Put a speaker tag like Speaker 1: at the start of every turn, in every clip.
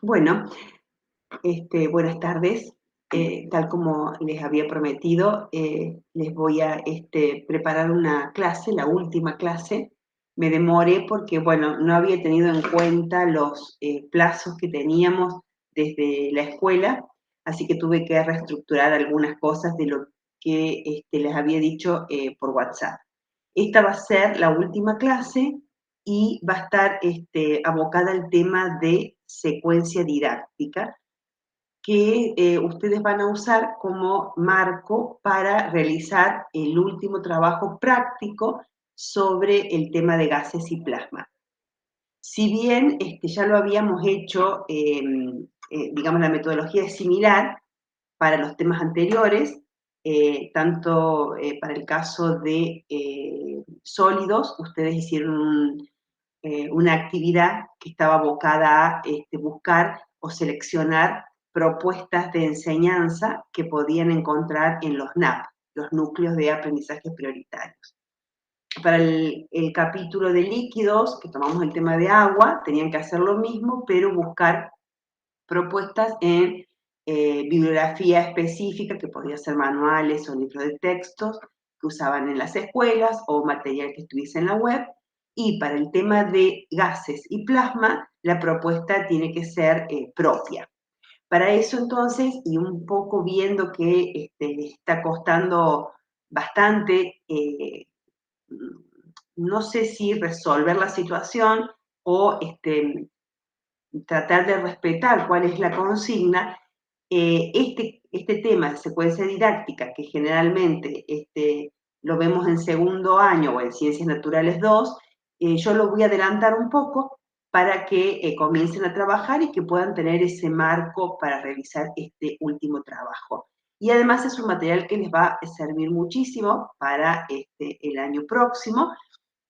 Speaker 1: Bueno, buenas tardes. Tal como les había prometido, les voy a preparar una clase, la última clase. Me demoré porque, bueno, no había tenido en cuenta los plazos que teníamos desde la escuela, así que tuve que reestructurar algunas cosas de lo que les había dicho por WhatsApp. Esta va a ser la última clase y va a estar abocada al tema de secuencia didáctica que ustedes van a usar como marco para realizar el último trabajo práctico sobre el tema de gases y plasma. Si bien ya lo habíamos hecho, digamos, la metodología es similar para los temas anteriores, tanto para el caso de sólidos, ustedes hicieron una actividad que estaba abocada a buscar o seleccionar propuestas de enseñanza que podían encontrar en los NAP, los núcleos de aprendizaje prioritarios. Para el capítulo de líquidos, que tomamos el tema de agua, tenían que hacer lo mismo, pero buscar propuestas en bibliografía específica, que podría ser manuales o libros de textos que usaban en las escuelas o material que estuviese en la web. Y para el tema de gases y plasma, la propuesta tiene que ser propia. Para eso entonces, y un poco viendo que está costando bastante, no sé si resolver la situación o tratar de respetar cuál es la consigna, este tema de secuencia didáctica, que generalmente lo vemos en segundo año o en Ciencias Naturales 2, yo lo voy a adelantar un poco para que comiencen a trabajar y que puedan tener ese marco para realizar este último trabajo. Y además es un material que les va a servir muchísimo para el año próximo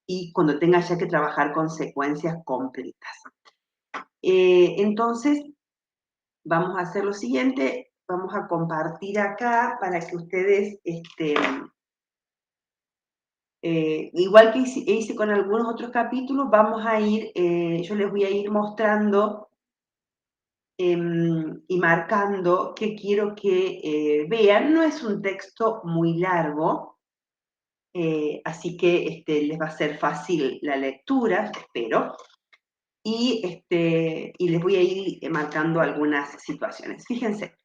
Speaker 1: y cuando tengan ya que trabajar con secuencias completas. Entonces, vamos a hacer lo siguiente, vamos a compartir acá para que ustedes, igual que hice con algunos otros capítulos, vamos a ir, yo les voy a ir mostrando y marcando qué quiero que vean. No es un texto muy largo, así que les va a ser fácil la lectura, espero. Y les voy a ir marcando algunas situaciones. Fíjense.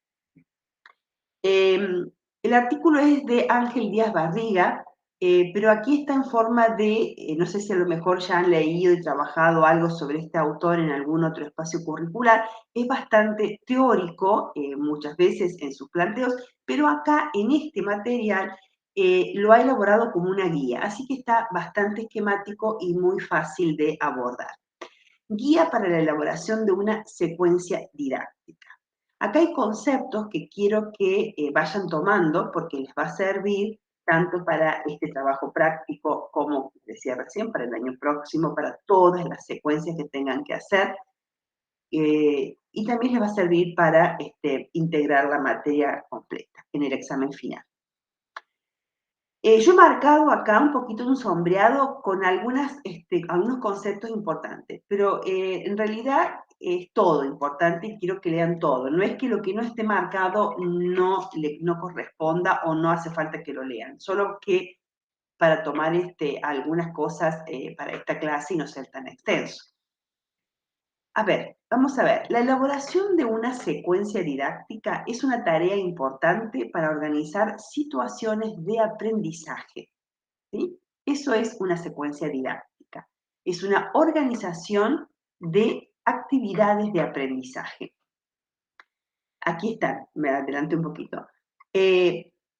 Speaker 1: El artículo es de Ángel Díaz Barriga, pero aquí está en forma de, no sé si a lo mejor ya han leído y trabajado algo sobre este autor en algún otro espacio curricular, es bastante teórico muchas veces en sus planteos, pero acá en este material lo ha elaborado como una guía, así que está bastante esquemático y muy fácil de abordar. Guía para la elaboración de una secuencia didáctica. Acá hay conceptos que quiero que vayan tomando porque les va a servir tanto para este trabajo práctico como decía recién, para el año próximo, para todas las secuencias que tengan que hacer. Y también les va a servir para integrar la materia completa en el examen final. Yo he marcado acá un poquito un sombreado con algunos conceptos importantes, pero en realidad es todo importante y quiero que lean todo. No es que lo que no esté marcado no corresponda o no hace falta que lo lean, solo que para tomar algunas cosas para esta clase y no ser tan extenso. A ver, vamos a ver. La elaboración de una secuencia didáctica es una tarea importante para organizar situaciones de aprendizaje. ¿Sí? Eso es una secuencia didáctica. Es una organización de actividades de aprendizaje. Aquí están, me adelanté un poquito.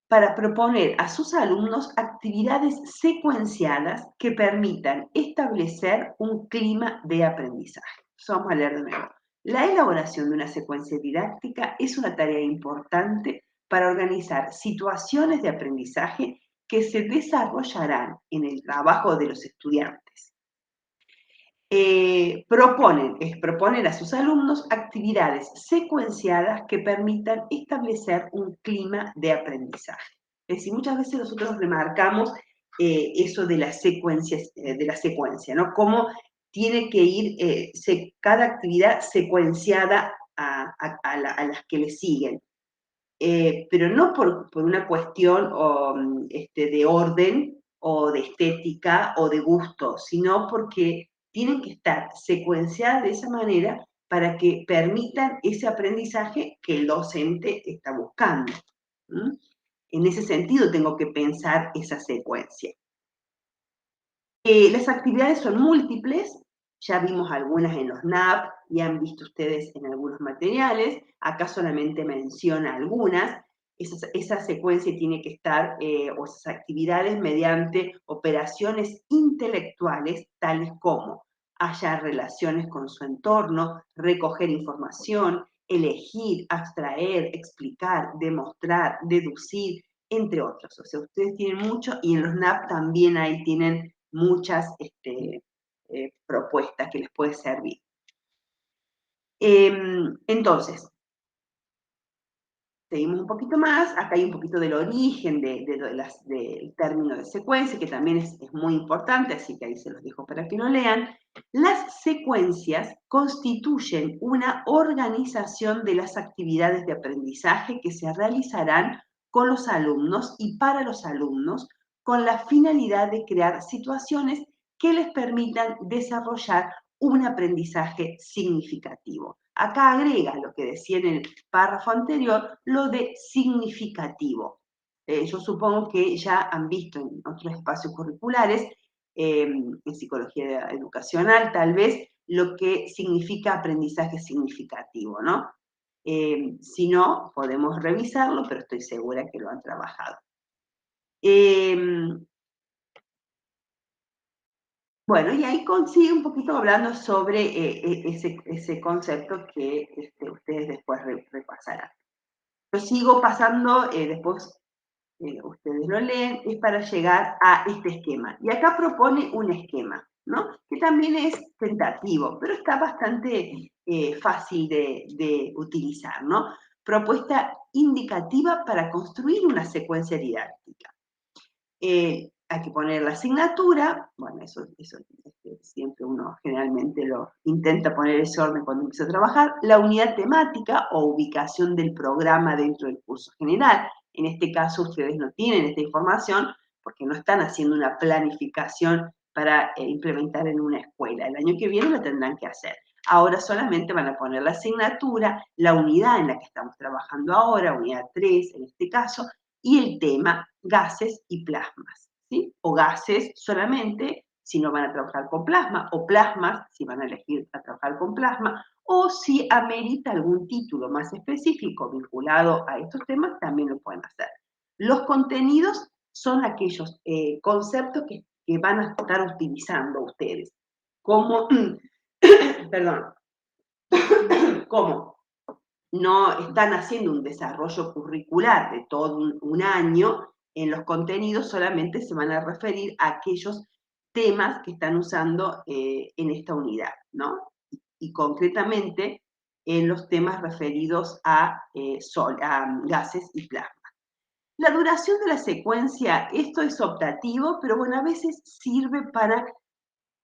Speaker 1: Para proponer a sus alumnos actividades secuenciadas que permitan establecer un clima de aprendizaje. Vamos a leer de nuevo. La elaboración de una secuencia didáctica es una tarea importante para organizar situaciones de aprendizaje que se desarrollarán en el trabajo de los estudiantes. Proponen a sus alumnos actividades secuenciadas que permitan establecer un clima de aprendizaje. Es decir, muchas veces nosotros remarcamos eso de la secuencia, ¿no? Cómo tiene que ir cada actividad secuenciada a las que le siguen. Pero no por una cuestión de orden o de estética o de gusto, sino porque tienen que estar secuenciadas de esa manera para que permitan ese aprendizaje que el docente está buscando. ¿Mm? En ese sentido tengo que pensar esa secuencia. Las actividades son múltiples, ya vimos algunas en los NAP y han visto ustedes en algunos materiales, acá solamente menciona algunas. Esa secuencia tiene que estar, o esas actividades, mediante operaciones intelectuales, tales como hallar relaciones con su entorno, recoger información, elegir, abstraer, explicar, demostrar, deducir, entre otros. O sea, ustedes tienen mucho, y en los NAP también ahí tienen muchas propuestas que les puede servir. Entonces, seguimos un poquito más, acá hay un poquito del origen del término de secuencia, que también es muy importante, así que ahí se los dejo para que lo lean. Las secuencias constituyen una organización de las actividades de aprendizaje que se realizarán con los alumnos y para los alumnos, con la finalidad de crear situaciones que les permitan desarrollar un aprendizaje significativo. Acá agrega lo que decía en el párrafo anterior, lo de significativo. Yo supongo que ya han visto en otros espacios curriculares, en psicología educacional tal vez, lo que significa aprendizaje significativo, ¿no? Si no, podemos revisarlo, pero estoy segura que lo han trabajado. Bueno, y ahí consigue un poquito hablando sobre ese concepto que ustedes después repasarán. Lo sigo pasando, después ustedes lo leen, es para llegar a este esquema. Y acá propone un esquema, ¿no? Que también es tentativo, pero está bastante fácil de utilizar, ¿no? Propuesta indicativa para construir una secuencia didáctica. Hay que poner la asignatura, bueno, eso siempre uno generalmente lo intenta poner ese orden cuando empieza a trabajar, la unidad temática o ubicación del programa dentro del curso general. En este caso ustedes no tienen esta información porque no están haciendo una planificación para implementar en una escuela. El año que viene lo tendrán que hacer. Ahora solamente van a poner la asignatura, la unidad en la que estamos trabajando ahora, unidad 3 en este caso, y el tema gases y plasmas, ¿sí? O gases solamente si no van a trabajar con plasma, o plasmas si van a elegir a trabajar con plasma, o si amerita algún título más específico vinculado a estos temas, también lo pueden hacer. Los contenidos son aquellos conceptos que van a estar utilizando ustedes, como, perdón, como no están haciendo un desarrollo curricular de todo un año, en los contenidos solamente se van a referir a aquellos temas que están usando en esta unidad, ¿no? Y concretamente en los temas referidos a gases y plasma. La duración de la secuencia, esto es optativo, pero bueno, a veces sirve para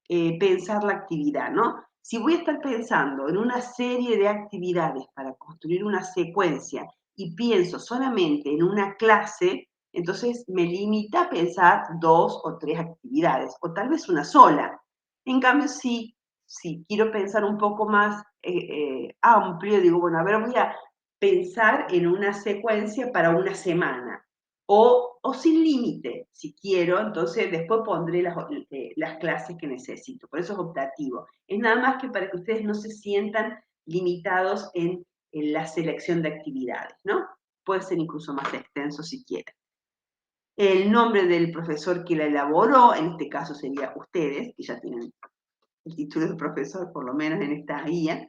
Speaker 1: pensar la actividad, ¿no? Si voy a estar pensando en una serie de actividades para construir una secuencia y pienso solamente en una clase, entonces me limita a pensar 2 o 3 actividades, o tal vez una sola. En cambio, si quiero pensar un poco más amplio, digo, bueno, a ver, voy a pensar en una secuencia para una semana o sin límite, si quiero, entonces después pondré las clases que necesito. Por eso es optativo. Es nada más que para que ustedes no se sientan limitados en la selección de actividades, ¿no? Puede ser incluso más extenso si quieren. El nombre del profesor que la elaboró, en este caso sería ustedes, que ya tienen el título de profesor, por lo menos en esta guía.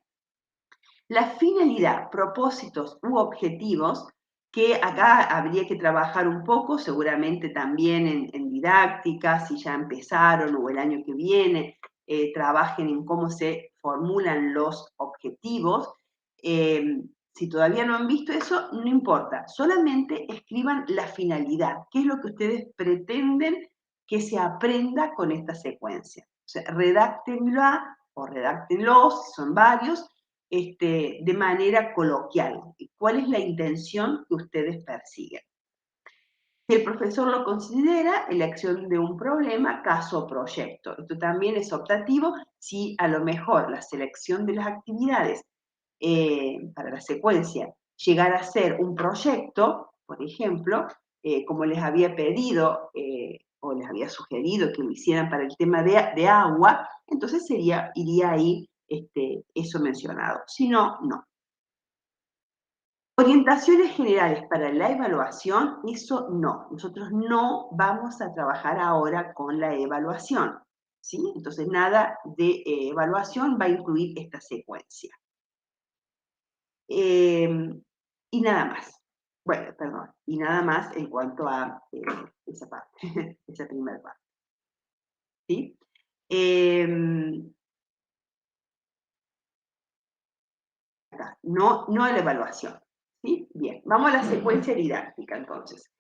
Speaker 1: La finalidad, propósitos u objetivos, que acá habría que trabajar un poco, seguramente también en didáctica, si ya empezaron o el año que viene, trabajen en cómo se formulan los objetivos. Si todavía no han visto eso, no importa, solamente escriban la finalidad, qué es lo que ustedes pretenden que se aprenda con esta secuencia. sea, redáctenla o redáctenlos, si son varios, de manera coloquial. ¿Cuál es la intención que ustedes persiguen? Si el profesor lo considera, elección de un problema, caso o proyecto. Esto también es optativo si a lo mejor la selección de las actividades para la secuencia llegara a ser un proyecto, por ejemplo, como les había pedido o les había sugerido que lo hicieran para el tema de agua, entonces iría ahí eso mencionado. Si no, no. Orientaciones generales para la evaluación, eso no. Nosotros no vamos a trabajar ahora con la evaluación, ¿sí? Entonces, nada de evaluación va a incluir esta secuencia. Y nada más. Bueno, perdón. Y nada más en cuanto a esa parte, esa primera parte. ¿Sí? Acá, no a la evaluación. ¿Sí? Bien, vamos a la secuencia didáctica entonces.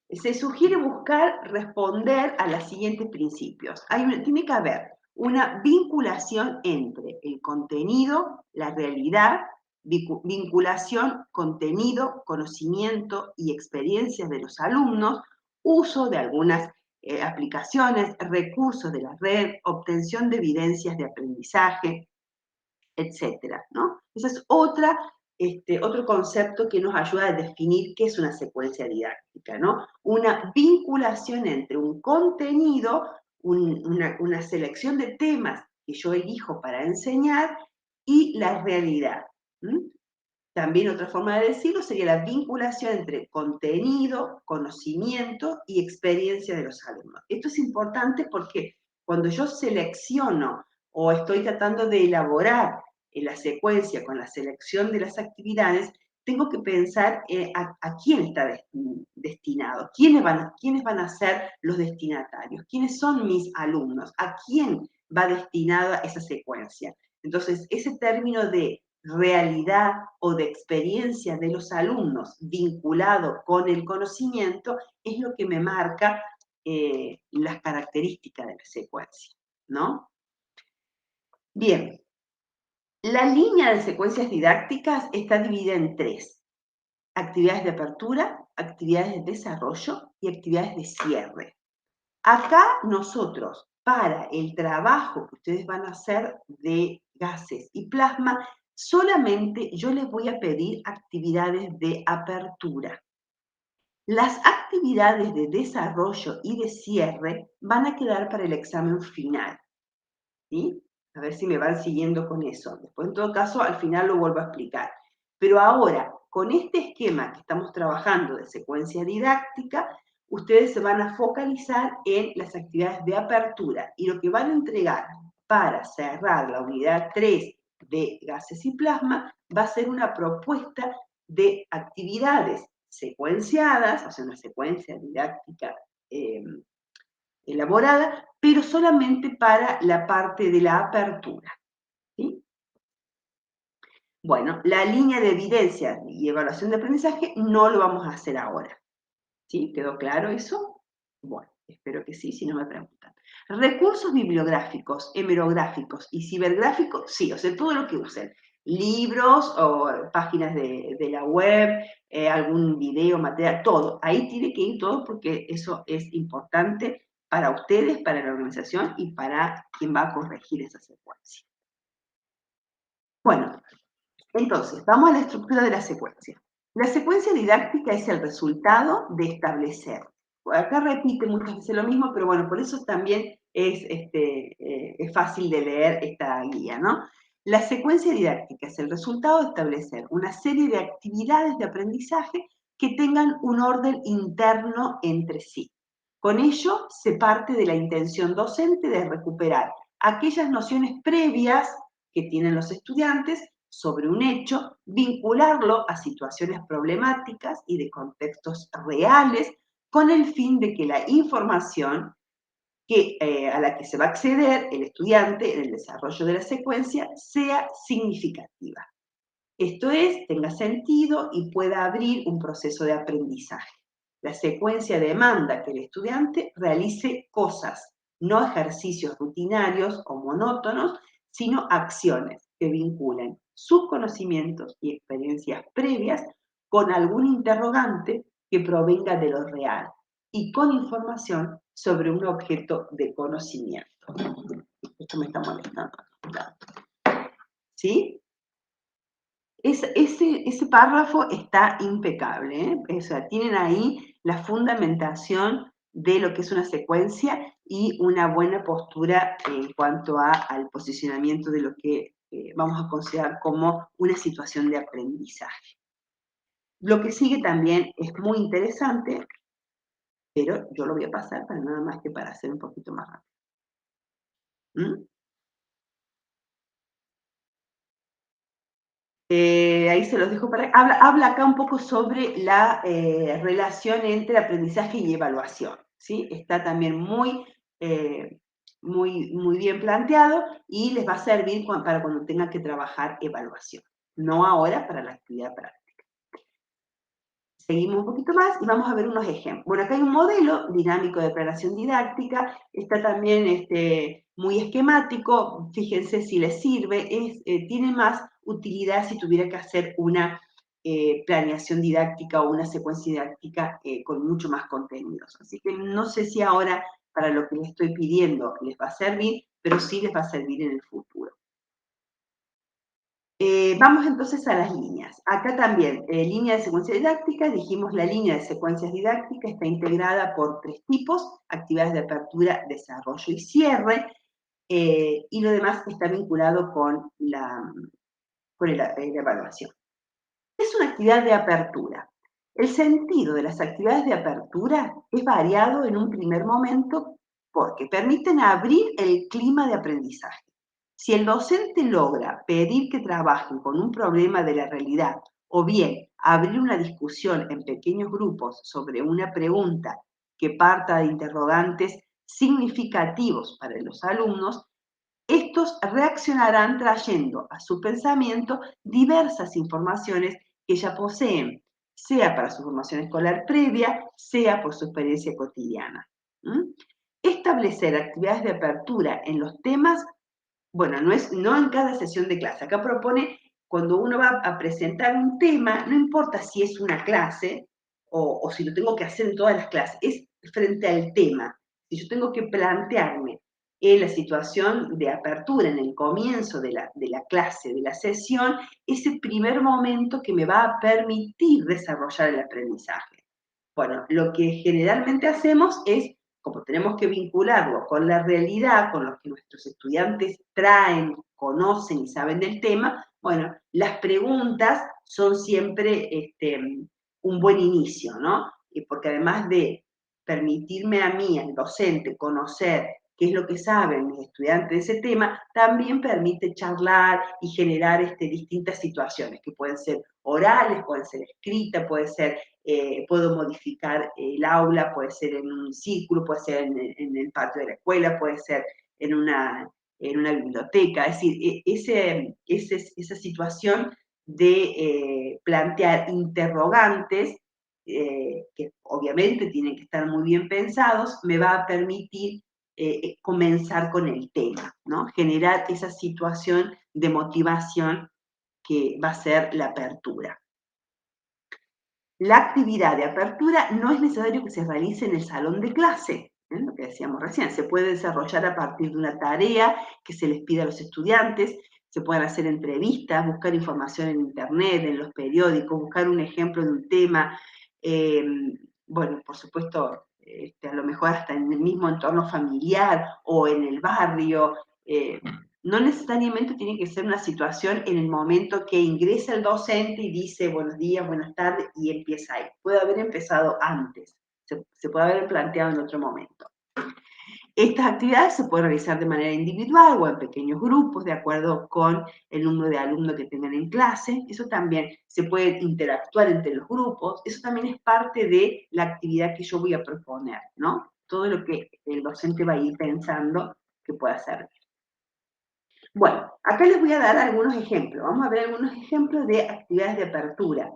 Speaker 1: Se sugiere buscar responder a los siguientes principios. Tiene que haber una vinculación entre el contenido, la realidad, vinculación, contenido, conocimiento y experiencias de los alumnos, uso de algunas aplicaciones, recursos de la red, obtención de evidencias de aprendizaje, etcétera, ¿no? Ese es otro concepto que nos ayuda a definir qué es una secuencia didáctica, ¿no? Una vinculación entre un contenido, una selección de temas que yo elijo para enseñar y la realidad. También otra forma de decirlo sería la vinculación entre contenido, conocimiento y experiencia de los alumnos. Esto es importante porque cuando yo selecciono o estoy tratando de elaborar la secuencia con la selección de las actividades, tengo que pensar a quién está destinado, quiénes van a ser los destinatarios, quiénes son mis alumnos, a quién va destinada esa secuencia. Entonces, ese término de realidad o de experiencia de los alumnos vinculado con el conocimiento es lo que me marca las características de la secuencia, ¿no? Bien, la línea de secuencias didácticas está dividida en tres: actividades de apertura, actividades de desarrollo y actividades de cierre. Acá nosotros, para el trabajo que ustedes van a hacer de gases y plasma, solamente yo les voy a pedir actividades de apertura. Las actividades de desarrollo y de cierre van a quedar para el examen final, ¿sí? A ver si me van siguiendo con eso. Después, en todo caso, al final lo vuelvo a explicar. Pero ahora, con este esquema que estamos trabajando de secuencia didáctica, ustedes se van a focalizar en las actividades de apertura y lo que van a entregar para cerrar la unidad 3 de gases y plasma va a ser una propuesta de actividades secuenciadas, o sea, una secuencia didáctica elaborada, pero solamente para la parte de la apertura, ¿sí? Bueno, la línea de evidencia y evaluación de aprendizaje no lo vamos a hacer ahora, ¿sí? ¿Quedó claro eso? Bueno, espero que sí, si no me preguntan. Recursos bibliográficos, hemerográficos y cibergráficos, sí, o sea, todo lo que usen. Libros o páginas de la web, algún video, material, todo. Ahí tiene que ir todo porque eso es importante para ustedes, para la organización y para quien va a corregir esa secuencia. Bueno, entonces, vamos a la estructura de la secuencia. La secuencia didáctica es el resultado de establecer. Acá repite muchas veces lo mismo, pero bueno, por eso también es fácil de leer esta guía, ¿no? La secuencia didáctica es el resultado de establecer una serie de actividades de aprendizaje que tengan un orden interno entre sí. Con ello se parte de la intención docente de recuperar aquellas nociones previas que tienen los estudiantes sobre un hecho, vincularlo a situaciones problemáticas y de contextos reales, con el fin de que la información a la que se va a acceder el estudiante en el desarrollo de la secuencia sea significativa. Esto es, tenga sentido y pueda abrir un proceso de aprendizaje. La secuencia demanda que el estudiante realice cosas no ejercicios rutinarios o monótonos, sino acciones que vinculen sus conocimientos y experiencias previas con algún interrogante que provenga de lo real y con información sobre un objeto de conocimiento. Esto me está molestando. ¿Sí? Ese párrafo está impecable, ¿eh? O sea, tienen ahí la fundamentación de lo que es una secuencia y una buena postura en cuanto al posicionamiento de lo que vamos a considerar como una situación de aprendizaje. Lo que sigue también es muy interesante, pero yo lo voy a pasar para nada más que para hacer un poquito más rápido. ¿Mm? Ahí se los dejo para... Habla acá un poco sobre la relación entre aprendizaje y evaluación, ¿sí? Está también muy bien planteado y les va a servir para cuando tengan que trabajar evaluación, no ahora para la actividad práctica. Seguimos un poquito más y vamos a ver unos ejemplos. Bueno, acá hay un modelo dinámico de planeación didáctica, está también muy esquemático, fíjense si les sirve, tiene más utilidad si tuviera que hacer una planeación didáctica o una secuencia didáctica con mucho más contenidos. Así que no sé si ahora para lo que les estoy pidiendo les va a servir, pero sí les va a servir en el futuro. Vamos entonces a las líneas. Acá también, línea de secuencia didáctica, dijimos la línea de secuencias didácticas está integrada por 3 tipos, actividades de apertura, desarrollo y cierre, y lo demás está vinculado con la evaluación. Es una actividad de apertura. El sentido de las actividades de apertura es variado en un primer momento porque permiten abrir el clima de aprendizaje. Si el docente logra pedir que trabajen con un problema de la realidad o bien abrir una discusión en pequeños grupos sobre una pregunta que parta de interrogantes significativos para los alumnos, estos reaccionarán trayendo a su pensamiento diversas informaciones que ya poseen, sea para su formación escolar previa, sea por su experiencia cotidiana. ¿Mm? Establecer actividades de apertura en los temas, bueno, no en cada sesión de clase. Acá propone, cuando uno va a presentar un tema, no importa si es una clase o si lo tengo que hacer en todas las clases, es frente al tema. Si yo tengo que plantearme en la situación de apertura, en el comienzo de la clase, de la sesión, ese primer momento que me va a permitir desarrollar el aprendizaje. Bueno, lo que generalmente hacemos es, como tenemos que vincularlo con la realidad, con lo que nuestros estudiantes traen, conocen y saben del tema, bueno, las preguntas son siempre un buen inicio, ¿no? Porque además de permitirme a mí, al docente, conocer qué es lo que saben mis estudiantes de ese tema, también permite charlar y generar distintas situaciones que pueden ser orales, pueden ser escritas, puedo modificar el aula, puede ser en un círculo, puede ser en el patio de la escuela, puede ser en una biblioteca. Es decir, esa situación de plantear interrogantes, que obviamente tienen que estar muy bien pensados, me va a permitir comenzar con el tema, ¿no? Generar esa situación de motivación que va a ser la apertura. La actividad de apertura no es necesario que se realice en el salón de clase, lo que decíamos recién, se puede desarrollar a partir de una tarea que se les pide a los estudiantes, se pueden hacer entrevistas, buscar información en internet, en los periódicos, buscar un ejemplo de un tema, bueno, por supuesto, a lo mejor hasta en el mismo entorno familiar o en el barrio, no necesariamente tiene que ser una situación en el momento que ingresa el docente y dice buenos días, buenas tardes y empieza ahí. Puede haber empezado antes, se puede haber planteado en otro momento. Estas actividades se pueden realizar de manera individual o en pequeños grupos, de acuerdo con el número de alumnos que tengan en clase. Eso también se puede interactuar entre los grupos. Eso también es parte de la actividad que yo voy a proponer, ¿no? Todo lo que el docente va a ir pensando que pueda servir. Bueno, acá les voy a dar algunos ejemplos. Vamos a ver algunos ejemplos de actividades de apertura,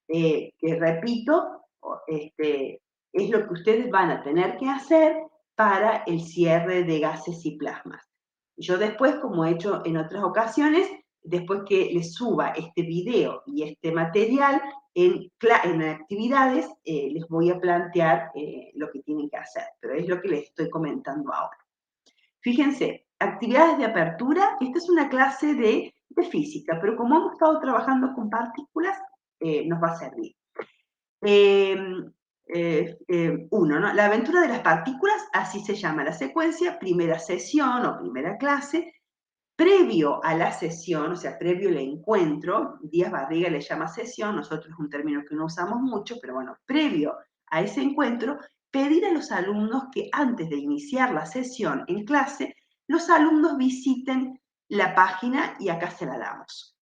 Speaker 1: que repito, es lo que ustedes van a tener que hacer para el cierre de gases y plasmas. Yo después, como he hecho en otras ocasiones, después que les suba este video y este material en actividades, les voy a plantear lo que tienen que hacer, pero es lo que les estoy comentando ahora. Fíjense, actividades de apertura, esta es una clase de física, pero como hemos estado trabajando con partículas, nos va a servir. Uno, ¿no? La aventura de las partículas, así se llama la secuencia, primera sesión o primera clase. Previo a la sesión, o sea, previo al encuentro, Díaz Barriga le llama sesión, nosotros es un término que no usamos mucho, pero bueno, previo a ese encuentro, pedir a los alumnos que antes de iniciar la sesión en clase, los alumnos visiten la página y acá se la damos.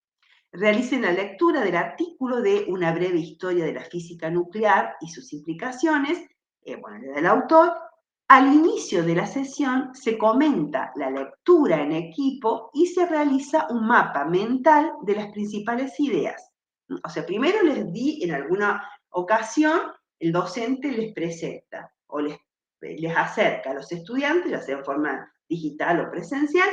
Speaker 1: Realicen la lectura del artículo de Una breve historia de la física nuclear y sus implicaciones, del autor. Al inicio de la sesión se comenta la lectura en equipo y se realiza un mapa mental de las principales ideas. O sea, primero les di en alguna ocasión, el docente les presenta o les acerca a los estudiantes, ya sea en forma digital o presencial,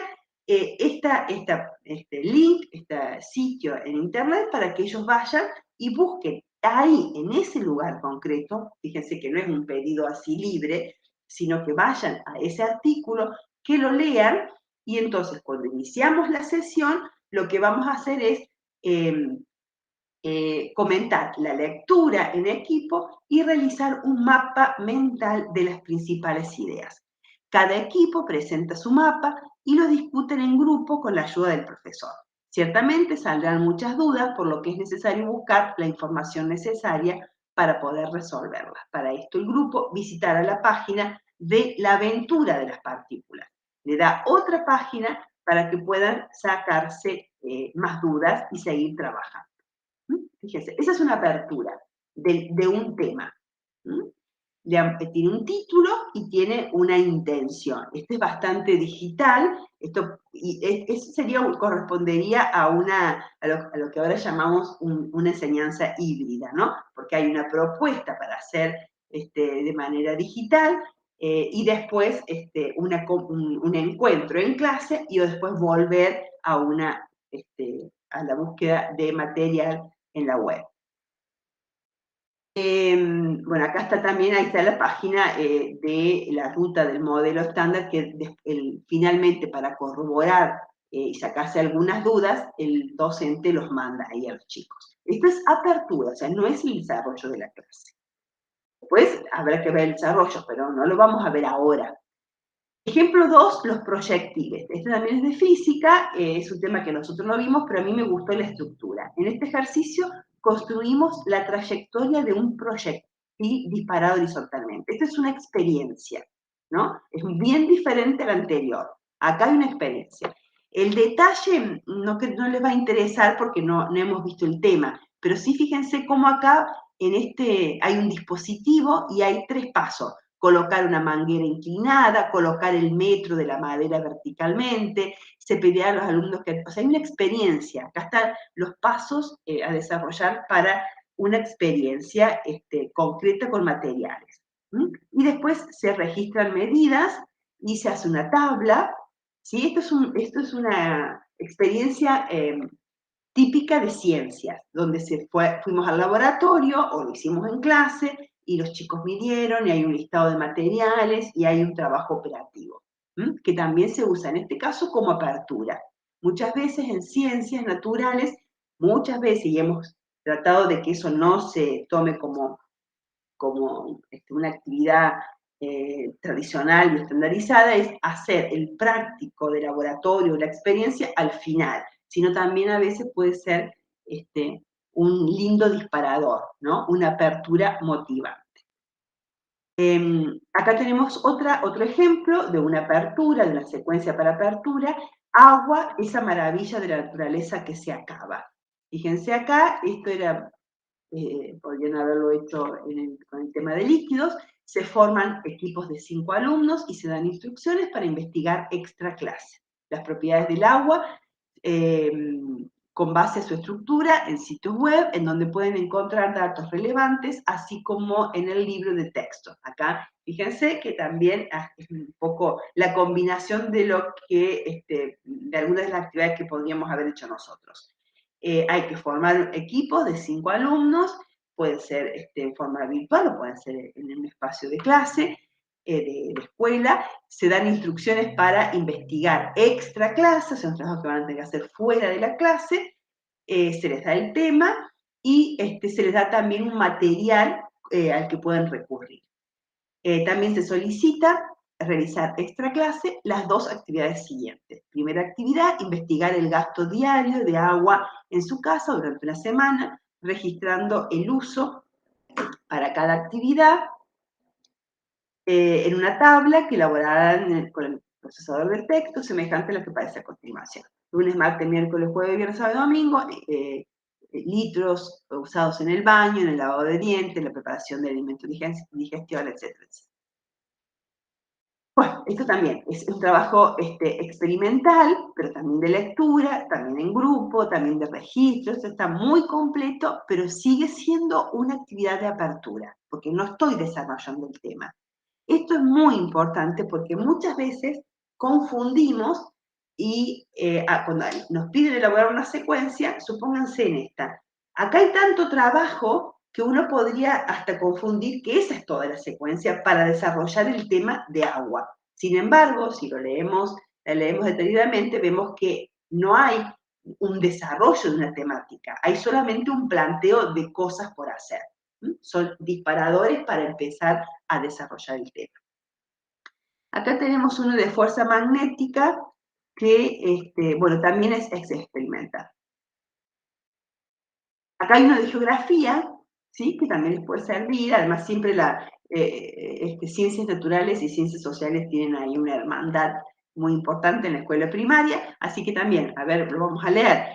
Speaker 1: este link, este sitio en internet para que ellos vayan y busquen ahí, en ese lugar concreto, fíjense que no es un pedido así libre, sino que vayan a ese artículo, que lo lean, y entonces cuando iniciamos la sesión, lo que vamos a hacer es comentar la lectura en equipo y realizar un mapa mental de las principales ideas. Cada equipo presenta su mapa y lo discuten en grupo con la ayuda del profesor. Ciertamente saldrán muchas dudas, por lo que es necesario buscar la información necesaria para poder resolverlas. Para esto el grupo visitará la página de la aventura de las partículas. Le da otra página para que puedan sacarse más dudas y seguir trabajando. Fíjense, esa es una apertura de un tema. Tiene un título y tiene una intención. Esto es bastante digital, eso correspondería a lo que ahora llamamos una enseñanza híbrida, ¿no? Porque hay una propuesta para hacer de manera digital y después un encuentro en clase y después volver a la búsqueda de material en la web. Acá está también, ahí está la página de la ruta del modelo estándar que finalmente para corroborar y sacarse algunas dudas, el docente los manda ahí a los chicos. Esto es apertura, o sea, no es el desarrollo de la clase. Después habrá que ver el desarrollo, pero no lo vamos a ver ahora. Ejemplo 2, los proyectiles. Este también es de física, es un tema que nosotros no vimos, pero a mí me gustó la estructura. En este ejercicio construimos la trayectoria de un proyectil disparado horizontalmente. Esta es una experiencia, ¿no? Es bien diferente a la anterior. Acá hay una experiencia. El detalle no les va a interesar porque no hemos visto el tema, pero sí fíjense cómo acá hay un dispositivo y hay 3 pasos. Colocar una manguera inclinada, colocar el metro de la madera verticalmente, se pide a los alumnos o sea, hay una experiencia, acá están los pasos a desarrollar para una experiencia concreta con materiales. Y después se registran medidas y se hace una tabla, ¿sí? Esto es una experiencia típica de ciencias, donde fuimos al laboratorio o lo hicimos en clase y los chicos midieron y hay un listado de materiales y hay un trabajo operativo, que también se usa en este caso como apertura. Muchas veces en ciencias naturales, y hemos tratado de que eso no se tome como una actividad tradicional y estandarizada, es hacer el práctico de laboratorio, la experiencia al final, sino también a veces puede ser un lindo disparador, ¿no? Una apertura motivante. Acá tenemos otro ejemplo de una apertura, de una secuencia para apertura, agua, esa maravilla de la naturaleza que se acaba. Fíjense acá, esto era, podrían haberlo hecho con el tema de líquidos, se forman equipos de 5 alumnos y se dan instrucciones para investigar extra clase. Las propiedades del agua con base a su estructura en sitios web, en donde pueden encontrar datos relevantes, así como en el libro de texto. Acá, fíjense que también es un poco la combinación de lo que, de algunas de las actividades que podríamos haber hecho nosotros. Hay que formar equipos de 5 alumnos, puede ser en forma virtual o pueden ser en un espacio de clase, de escuela. Se dan instrucciones para investigar extra clases, son trabajos que van a tener que hacer fuera de la clase, se les da el tema y se les da también un material al que pueden recurrir. También se solicita realizar extra clase las 2 actividades siguientes. Primera actividad, investigar el gasto diario de agua en su casa durante una semana, registrando el uso para cada actividad en una tabla que elaborarán con el procesador de texto, semejante a lo que aparece a continuación. Lunes, martes, miércoles, jueves, viernes, sábado y domingo, litros usados en el baño, en el lavado de dientes, la preparación de alimentos, digestión, etcétera, etcétera. Bueno, esto también es un trabajo experimental, pero también de lectura, también en grupo, también de registro. Esto está muy completo, pero sigue siendo una actividad de apertura, porque no estoy desarrollando el tema. Esto es muy importante porque muchas veces confundimos y cuando nos piden elaborar una secuencia, supónganse en esta. Acá hay tanto trabajo que uno podría hasta confundir que esa es toda la secuencia para desarrollar el tema de agua. Sin embargo, si la leemos detenidamente, vemos que no hay un desarrollo de una temática, hay solamente un planteo de cosas por hacer. Son disparadores para empezar a desarrollar el tema. Acá tenemos uno de fuerza magnética que, bueno, también es experimental. Acá hay uno de geografía, ¿sí? Que también les puede servir. Además, siempre ciencias naturales y ciencias sociales tienen ahí una hermandad muy importante en la escuela primaria. Así que también, a ver, lo vamos a leer.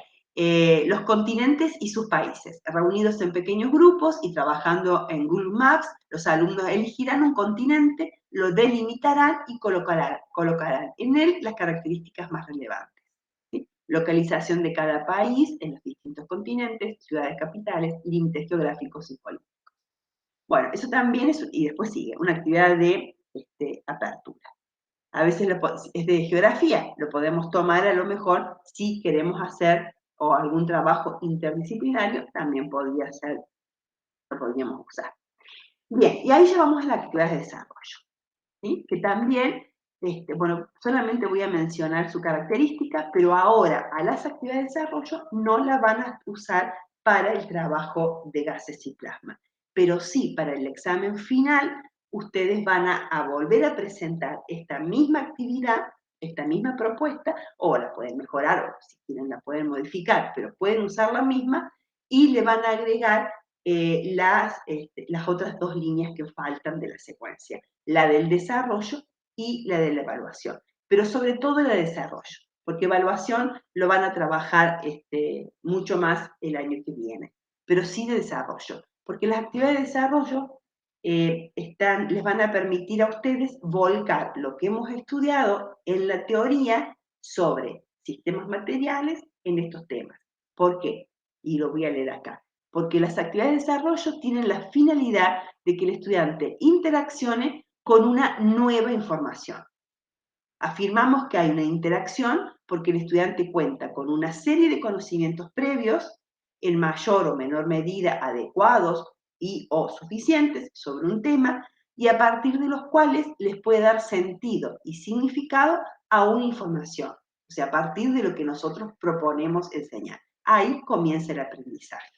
Speaker 1: Los continentes y sus países. Reunidos en pequeños grupos y trabajando en Google Maps, los alumnos elegirán un continente, lo delimitarán y colocarán en él las características más relevantes. ¿Sí? Localización de cada país en los distintos continentes, ciudades capitales, límites geográficos y políticos. Bueno, eso también es, y después sigue, una actividad de apertura. A veces es de geografía, lo podemos tomar a lo mejor si queremos hacer o algún trabajo interdisciplinario, también podría ser, lo podríamos usar. Bien, y ahí ya vamos a las actividades de desarrollo, ¿sí? Que también, bueno, solamente voy a mencionar su característica, pero ahora a las actividades de desarrollo no la van a usar para el trabajo de gases y plasma, pero sí para el examen final ustedes van a volver a presentar esta misma actividad, esta misma propuesta, o la pueden mejorar, o si quieren la pueden modificar, pero pueden usar la misma y le van a agregar las otras 2 líneas que faltan de la secuencia, la del desarrollo y la de la evaluación, pero sobre todo la de desarrollo, porque evaluación lo van a trabajar mucho más el año que viene, pero sí de desarrollo, porque las actividades de desarrollo les van a permitir a ustedes volcar lo que hemos estudiado en la teoría sobre sistemas materiales en estos temas. ¿Por qué? Y lo voy a leer acá. Porque las actividades de desarrollo tienen la finalidad de que el estudiante interaccione con una nueva información. Afirmamos que hay una interacción porque el estudiante cuenta con una serie de conocimientos previos, en mayor o menor medida adecuados y o suficientes sobre un tema, y a partir de los cuales les puede dar sentido y significado a una información, o sea, a partir de lo que nosotros proponemos enseñar. Ahí comienza el aprendizaje.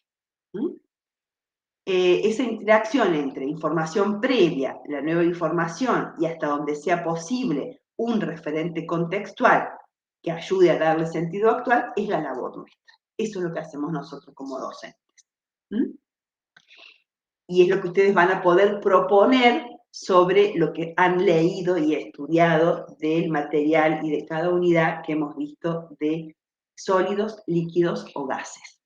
Speaker 1: Esa interacción entre información previa, la nueva información y hasta donde sea posible un referente contextual que ayude a darle sentido actual es la labor nuestra. Eso es lo que hacemos nosotros como docentes. Y es lo que ustedes van a poder proponer sobre lo que han leído y estudiado del material y de cada unidad que hemos visto de sólidos, líquidos o gases.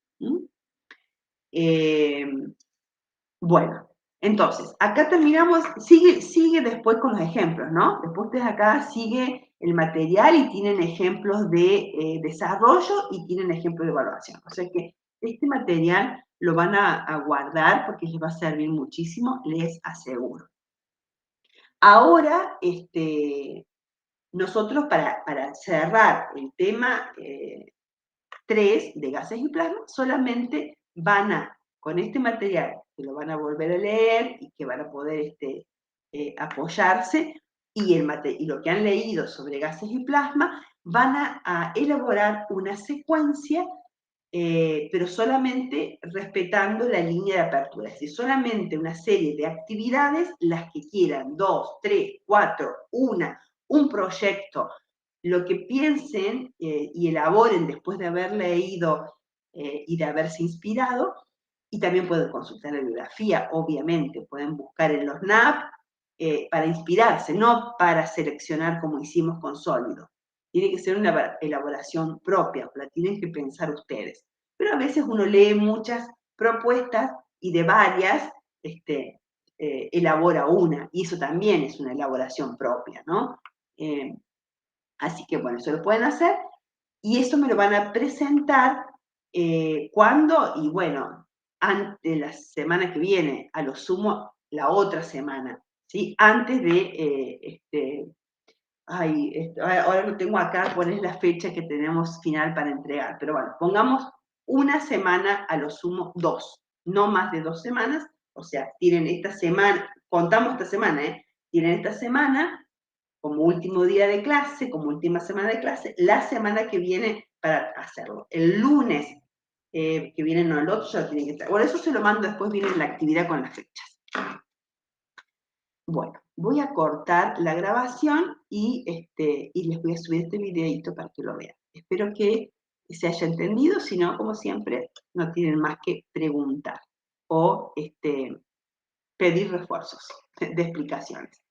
Speaker 1: Bueno, entonces, acá terminamos, sigue después con los ejemplos, ¿no? Después ustedes acá sigue el material y tienen ejemplos de desarrollo y tienen ejemplos de evaluación. O sea que este material lo van a guardar porque les va a servir muchísimo, les aseguro. Ahora, nosotros para cerrar el tema 3 de gases y plasma, solamente con este material, que lo van a volver a leer y que van a poder apoyarse, y lo que han leído sobre gases y plasma, van a elaborar una secuencia, pero solamente respetando la línea de apertura, es decir, solamente una serie de actividades, las que quieran, 2, 3, 4, un proyecto, lo que piensen y elaboren después de haber leído y de haberse inspirado, y también pueden consultar la bibliografía, obviamente, pueden buscar en los NAP para inspirarse, no para seleccionar como hicimos con sólido. Tiene que ser una elaboración propia, la tienen que pensar ustedes. Pero a veces uno lee muchas propuestas y de varias elabora una, y eso también es una elaboración propia, ¿no? Así que bueno, eso lo pueden hacer y eso me lo van a presentar cuando, y bueno, antes la semana que viene, a lo sumo la otra semana, ¿sí? Antes de, ahora no tengo acá cuál es la fecha que tenemos final para entregar, pero bueno, pongamos una semana, a lo sumo 2, no más de 2 semanas, o sea, tienen esta semana, contamos esta semana, tienen esta semana como último día de clase, como última semana de clase, la semana que viene para hacerlo. El lunes que viene, no, el otro ya tiene que estar. Bueno, eso se lo mando, después viene la actividad con las fechas. Bueno, voy a cortar la grabación y les voy a subir este videito para que lo vean. Espero que se haya entendido, si no, como siempre, no tienen más que preguntar o pedir refuerzos de explicaciones.